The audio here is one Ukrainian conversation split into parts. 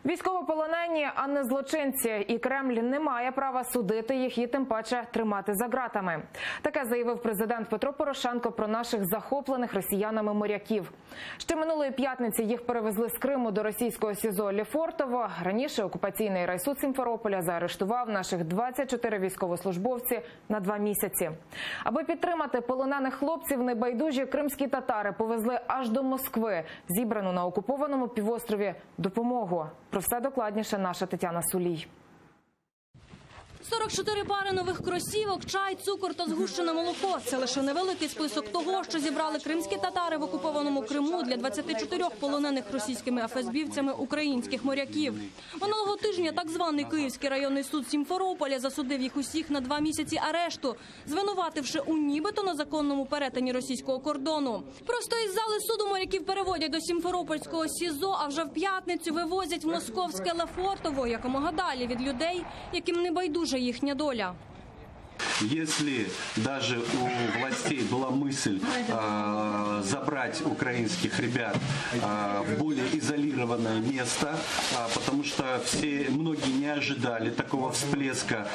Військовополонені, а не злочинці. І Кремль не має права судити їх і тим паче тримати за ґратами. Таке заявив президент Петро Порошенко про наших захоплених росіянами моряків. Ще минулої п'ятниці їх перевезли з Криму до російського СІЗО Лефортово. Раніше окупаційний райсуд Сімферополя заарештував наших 24 військовослужбовці на 2 місяці. Аби підтримати полонених хлопців, небайдужі кримські татари повезли аж до Москви зібрану на окупованому півострові допомогу. Про все докладніше наша Тетяна Сулій. 44 пари нових кросівок, чай, цукор та згущене молоко – це лише невеликий список того, що зібрали кримські татари в окупованому Криму для 24 полонених російськими ФСБівцями українських моряків. Минулого тижня так званий Київський районний суд Сімферополя засудив їх усіх на 2 місяці арешту, звинувативши у нібито незаконному перетині російського кордону. Просто із зали суду моряків переводять до Сімферопольського СІЗО, а вже в п'ятницю вивозять в московське Лефортово якомога далі від людей, яким не байдуже їхня доля. Если даже у властей была мысль забрать украинских ребят в более изолированное место, потому что многие не ожидали такого всплеска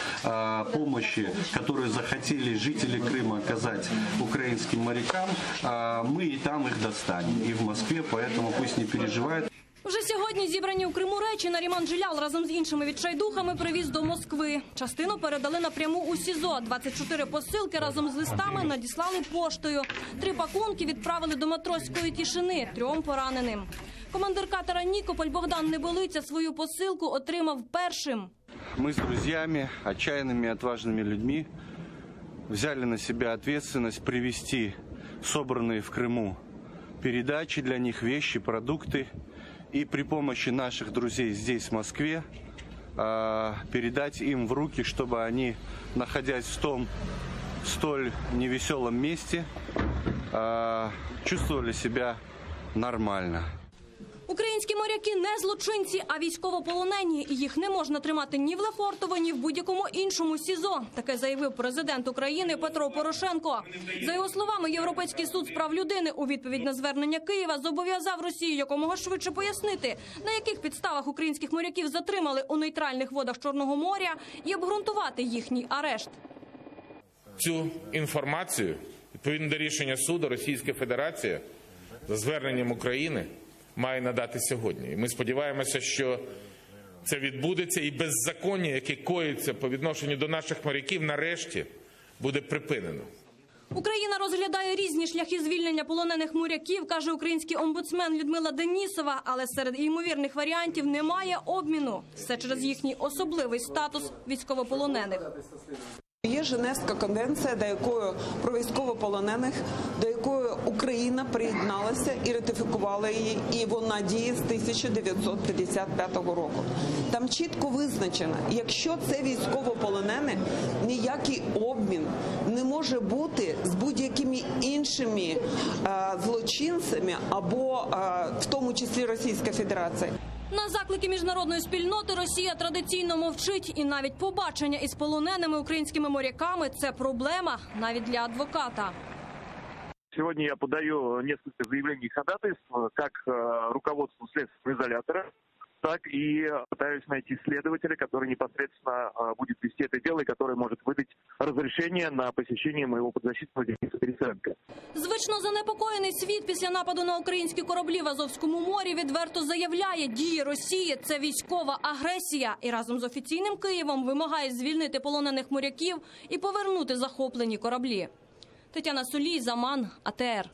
помощи, которую захотели жители Крыма оказать украинским морякам, мы и там их достанем, и в Москве, поэтому пусть не переживают. Вже сьогодні зібрані у Криму речі Наріман Джилял разом з іншими відчайдухами привіз до Москви. Частину передали напряму у СІЗО. 24 посилки разом з листами надіслали поштою. 3 пакунки відправили до Матросської Тішини 3 пораненим. Командир катера «Нікополь» Богдан Неболиця свою посилку отримав першим. Мы с друзьями, отчаянными, отважными людьми взяли на себя ответственность привезти собранные в Крыму передачи для них, вещи, продукты. И при помощи наших друзей здесь, в Москве, передать им в руки, чтобы они, находясь в том столь невеселом месте, чувствовали себя нормально. Українські моряки не злочинці, а військовополонені. І їх не можна тримати ні в Лефортово, ні в будь-якому іншому СІЗО. Таке заявив президент України Петро Порошенко. За його словами, Європейський суд з прав людини у відповідь на звернення Києва зобов'язав Росію якомога швидше пояснити, на яких підставах українських моряків затримали у нейтральних водах Чорного моря і обґрунтувати їхній арешт. Цю інформацію, відповідно до рішення суду, Російська Федерація за зверненням України має надати сьогодні. І ми сподіваємося, що це відбудеться і беззаконня, яке коїться по відношенню до наших моряків, нарешті буде припинено. Україна розглядає різні шляхи звільнення полонених моряків, каже український омбудсмен Людмила Денісова, але серед ймовірних варіантів немає обміну. Все через їхній особливий статус військовополонених. Є Женевська конвенція, про військовополонених, до якої Україна приєдналася і ратифікувала її, і вона діє з 1955 року. Там чітко визначено, якщо це військовополонений, ніякий обмін не може бути з будь-якими іншими злочинцями або в тому числі Російська Федерація. На заклики міжнародної спільноти Росія традиційно мовчить, і навіть побачення із полоненими українськими моряками – це проблема навіть для адвоката. Сегодня я подаю несколько заявлений и ходатайств как руководству следственного изолятора, так и пытаюсь найти следователя, который непосредственно будет вести это дело и который может выдать разрешение на посещение моего подзащитного Дениса Пересенко. Звично занепокоєний світ після нападу на українські кораблі в Азовському морі відверто заявляє, дії Росії – це військова агресія. І разом з офіційним Києвом вимагає звільнити полонених моряків і повернути захоплені кораблі. Тетяна Сулій, Заман, АТР.